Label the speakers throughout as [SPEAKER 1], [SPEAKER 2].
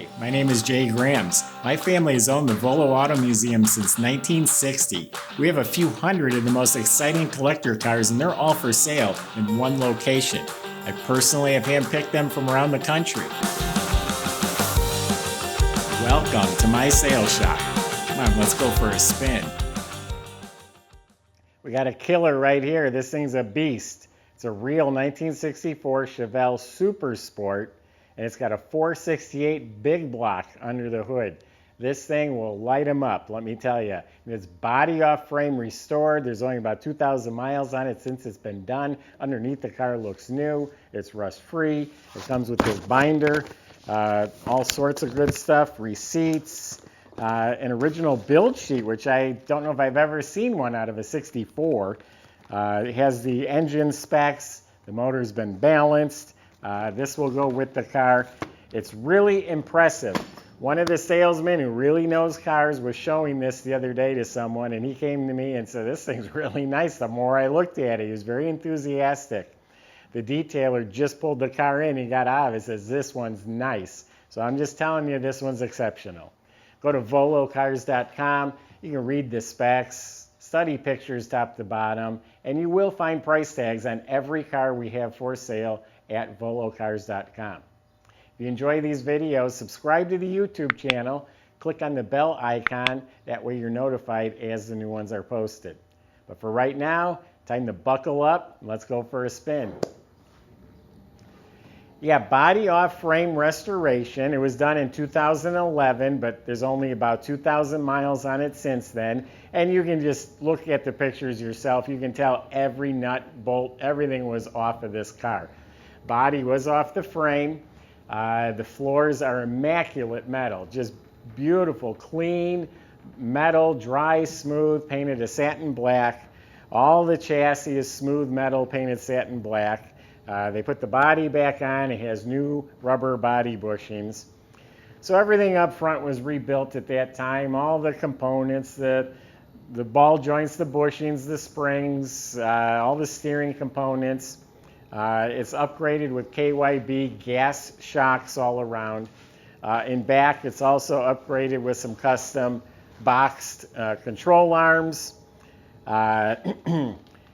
[SPEAKER 1] Hi, my name is Jay Grams. My family has owned the Volo Auto Museum since 1960. We have a few hundred of the most exciting collector cars, and they're all for sale in one location. I personally have handpicked them from around the country. Welcome to my sales shop. Come on, let's go for a spin. We got a killer right here. This thing's a beast. It's a real 1964 Chevelle Super Sport, and it's got a 468 big block under the hood. This thing will light them up, let me tell you. And it's body off frame restored. There's only about 2,000 miles on it since it's been done. Underneath the car looks new. It's rust free. It comes with this binder, all sorts of good stuff, receipts, an original build sheet, which I don't know if I've ever seen one out of a 64. It has the engine specs. The motor's been balanced. This will go with the car. It's really impressive. One of the salesmen who really knows cars was showing this the other day to someone, and he came to me and said, "This thing's really nice." The more I looked at it, he was very enthusiastic. The detailer just pulled the car in. He got out of it and says, "This one's nice." So I'm just telling you, this one's exceptional. Go to volocars.com. You can read the specs, study pictures top to bottom, and you will find price tags on every car we have for sale at volocars.com. If you enjoy these videos, subscribe to the YouTube channel, click on the bell icon, that way you're notified as the new ones are posted. But for right now, time to buckle up, let's go for a spin. Yeah, body off frame restoration. It was done in 2011, but there's only about 2,000 miles on it since then. And you can just look at the pictures yourself. You can tell every nut, bolt, everything was off of this car. Body was off the frame. The floors are immaculate metal, just beautiful, clean metal, dry, smooth, painted a satin black. All the chassis is smooth metal, painted satin black. They put the body back on. It has new rubber body bushings. So everything up front was rebuilt at that time. All the components, the ball joints, the bushings, the springs, all the steering components. It's upgraded with KYB gas shocks all around. In back, it's also upgraded with some custom boxed control arms.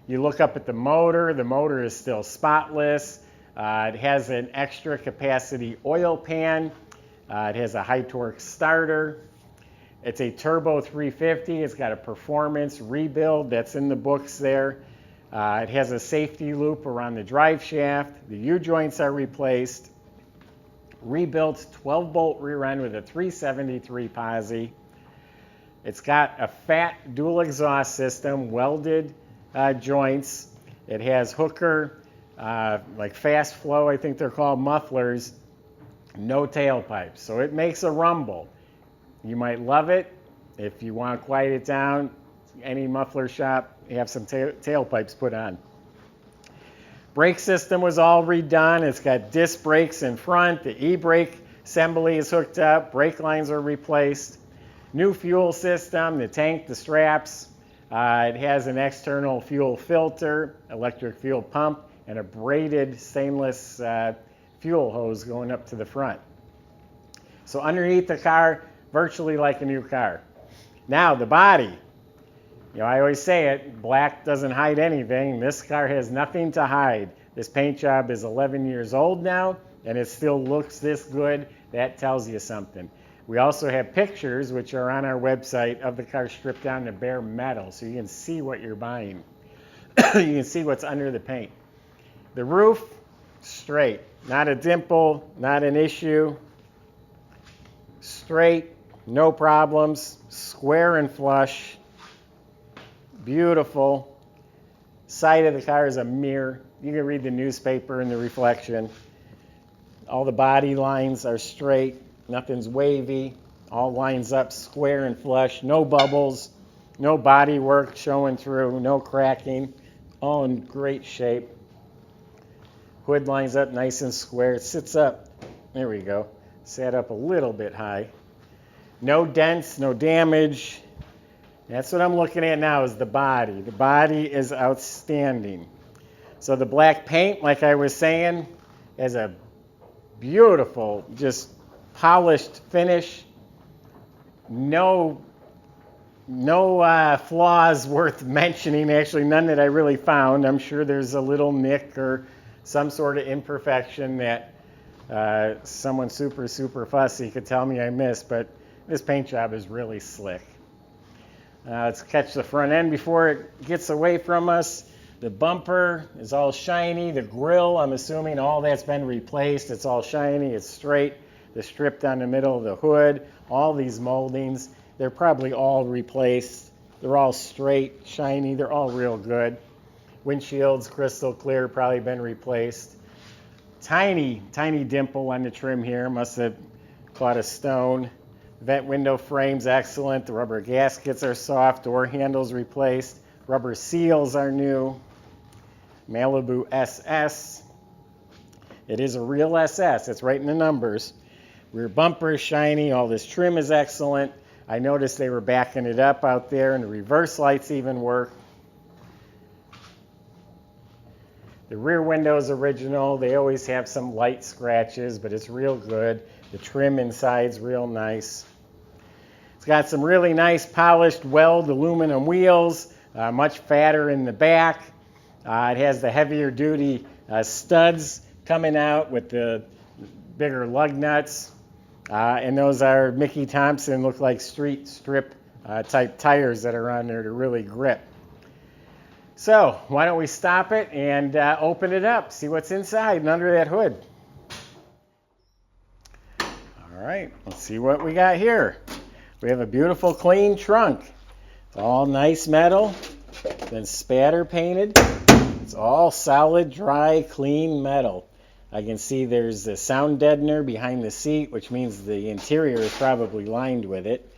[SPEAKER 1] You look up at the motor is still spotless. It has an extra capacity oil pan. It has a high torque starter. It's a turbo 350. It's got a performance rebuild that's in the books there. It has a safety loop around the drive shaft. The U-joints are replaced. Rebuilt 12-bolt rear end with a 373 posi. It's got a fat dual exhaust system, welded joints. It has hooker, like fast flow, I think they're called, mufflers. No tailpipes, so it makes a rumble. You might love it. If you want to quiet it down, any muffler shop, you have some tailpipes put on. Brake system was all redone. It's got disc brakes in front. The e-brake assembly is hooked up. Brake lines are replaced. New fuel system, the tank, the straps. It has an external fuel filter, electric fuel pump, and a braided stainless fuel hose going up to the front. So underneath the car, virtually like a new car. Now the body. You know, I always say it, black doesn't hide anything. This car has nothing to hide. This paint job is 11 years old now, and it still looks this good. That tells you something. We also have pictures, which are on our website, of the car stripped down to bare metal, so you can see what you're buying. You can see what's under the paint. The roof, straight. Not a dimple, not an issue. Straight, no problems, square and flush. Beautiful. Side of the car is a mirror. You can read the newspaper in the reflection. All the body lines are straight. Nothing's wavy. All lines up square and flush. No bubbles. No body work showing through. No cracking. All in great shape. Hood lines up nice and square. It sits up. There we go. Sat up a little bit high. No dents. No damage. That's what I'm looking at now is the body. The body is outstanding. So the black paint, like I was saying, has a beautiful, just polished finish. No flaws worth mentioning. Actually, none that I really found. I'm sure there's a little nick or some sort of imperfection that someone super fussy could tell me I missed, but this paint job is really slick. Let's catch the front end before it gets away from us. The bumper is all shiny. The grill, I'm assuming all that's been replaced. It's all shiny, it's straight. The strip down the middle of the hood, all these moldings, they're probably all replaced. They're all straight, shiny, they're all real good. Windshield's crystal clear, probably been replaced. Tiny dimple on the trim here, must have caught a stone. Vent window frame's excellent. The rubber gaskets are soft. Door handles replaced. Rubber seals are new. Malibu SS. It is a real SS. It's right in the numbers. Rear bumper is shiny. All this trim is excellent. I noticed they were backing it up out there, and the reverse lights even work. The rear window is original. They always have some light scratches, but it's real good. The trim inside's real nice. It's got some really nice polished Weld aluminum wheels, much fatter in the back. It has the heavier duty studs coming out with the bigger lug nuts. And those are Mickey Thompson, look like street strip type tires that are on there to really grip. So why don't we stop it and open it up, see what's inside and under that hood. All right, let's see what we got here. We have a beautiful clean trunk. It's all nice metal, been spatter painted. It's all solid, dry, clean metal. I can see there's a sound deadener behind the seat, which means the interior is probably lined with it.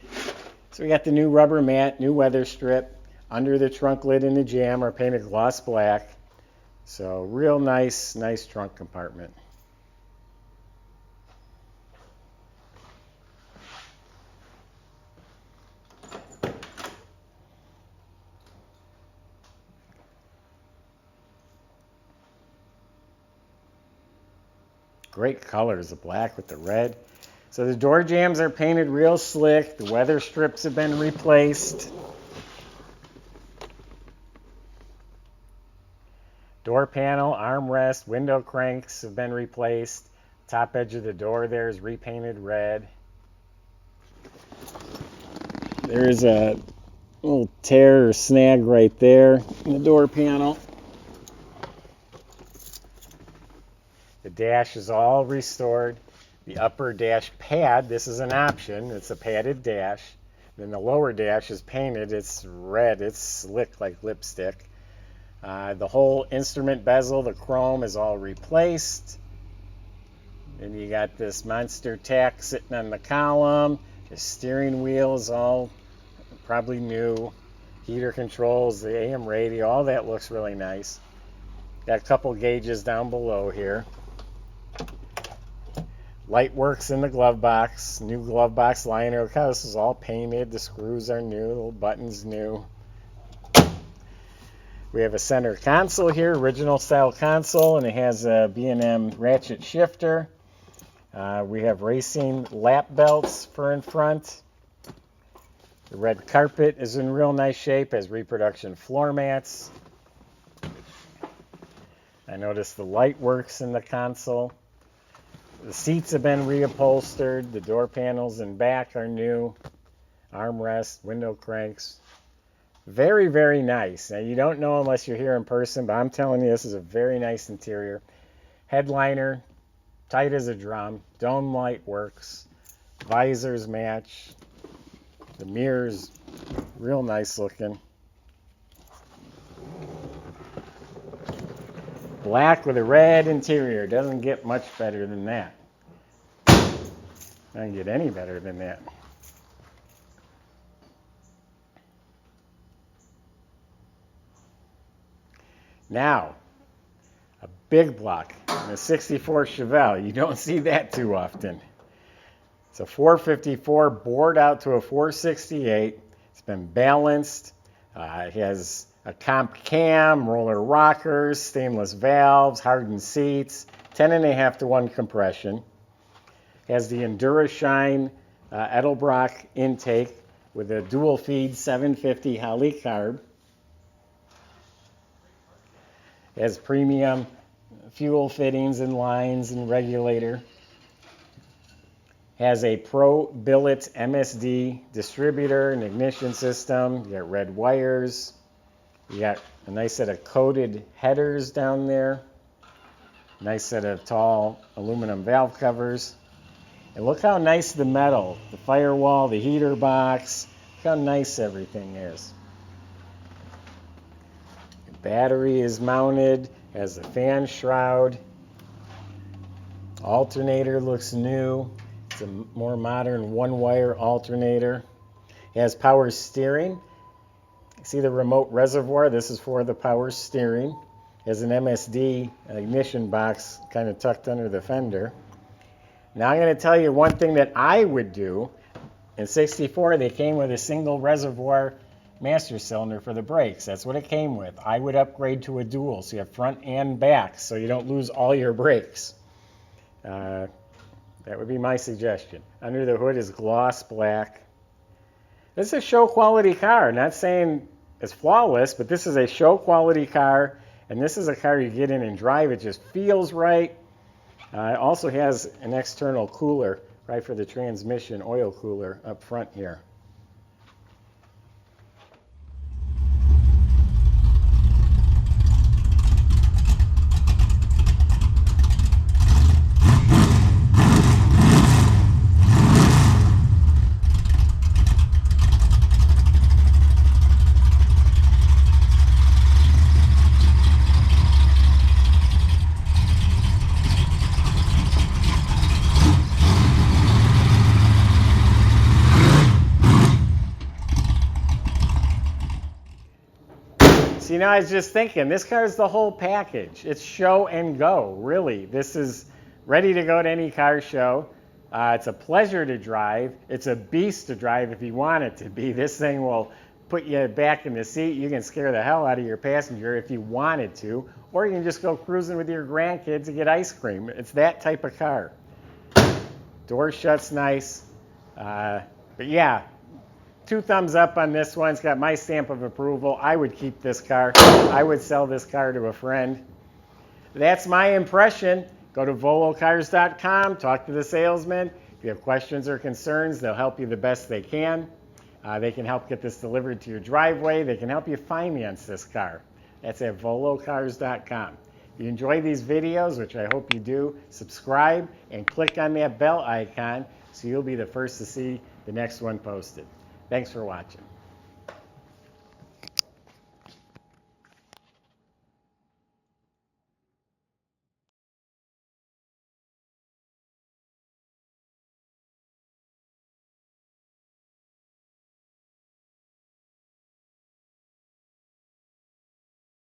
[SPEAKER 1] So we got the new rubber mat, new weather strip. Under the trunk lid and the jam are painted gloss black. So real nice trunk compartment. Great colors, the black with the red. So the door jambs are painted real slick. The weather strips have been replaced. Door panel, armrest, window cranks have been replaced. Top edge of the door there is repainted red. There's a little tear or snag right there in the door panel. The dash is all restored. The upper dash pad, this is an option. It's a padded dash. Then the lower dash is painted. It's red. It's slick like lipstick. The whole instrument bezel, the chrome, is all replaced. Then you got this monster tack sitting on the column. The steering wheel is all probably new. Heater controls, the AM radio, all that looks really nice. Got a couple gauges down below here. Light works in the glove box. New glove box liner. This is all painted. The screws are new. The little buttons new. We have a center console here, original style console, and it has a B&M ratchet shifter. We have racing lap belts for in front. The red carpet is in real nice shape, has reproduction floor mats. I noticed the light works in the console. The seats have been reupholstered. The door panels in back are new. Armrest, window cranks. Very, very nice. Now, you don't know unless you're here in person, but I'm telling you, this is a very nice interior. Headliner, tight as a drum. Dome light works. Visors match. The mirrors, real nice looking. Black with a red interior. Doesn't get much better than that. Doesn't get any better than that. Now, a big block in a 64 Chevelle. You don't see that too often. It's a 454 bored out to a 468. It's been balanced. It has a comp cam, roller rockers, stainless valves, hardened seats, 10.5 to 1 compression. Has the EnduraShine Edelbrock intake with a dual feed 750 Holley carb. Has premium fuel fittings and lines and regulator. Has a Pro Billet MSD distributor and ignition system. You got red wires. You got a nice set of coated headers down there. Nice set of tall aluminum valve covers. And look how nice the metal, the firewall, the heater box. Look how nice everything is. The battery is mounted, has a fan shroud. Alternator looks new. It's a more modern one-wire alternator. It has power steering. See the remote reservoir? This is for the power steering. It has an MSD ignition box kind of tucked under the fender. Now I'm going to tell you one thing that I would do. In 64, they came with a single reservoir master cylinder for the brakes. That's what it came with. I would upgrade to a dual, so you have front and back, so you don't lose all your brakes. That would be my suggestion. Under the hood is gloss black. This is a show quality car. Not saying it's flawless, but this is a show quality car, and this is a car you get in and drive. It just feels right. It also has an external cooler, right for the transmission oil cooler up front here. See, now I was just thinking, this car is the whole package. It's show and go, really. This is ready to go to any car show. It's a pleasure to drive. It's a beast to drive if you want it to be. This thing will put you back in the seat. You can scare the hell out of your passenger if you wanted to, or you can just go cruising with your grandkids and get ice cream. It's that type of car. Door shuts nice. But yeah. 2 thumbs up on this one. It's got my stamp of approval. I would keep this car. I would sell this car to a friend. That's my impression. Go to volocars.com, talk to the salesman. If you have questions or concerns, they'll help you the best they can. They can help get this delivered to your driveway. They can help you finance this car. That's at volocars.com. If you enjoy these videos, which I hope you do, subscribe and click on that bell icon so you'll be the first to see the next one posted. Thanks for watching.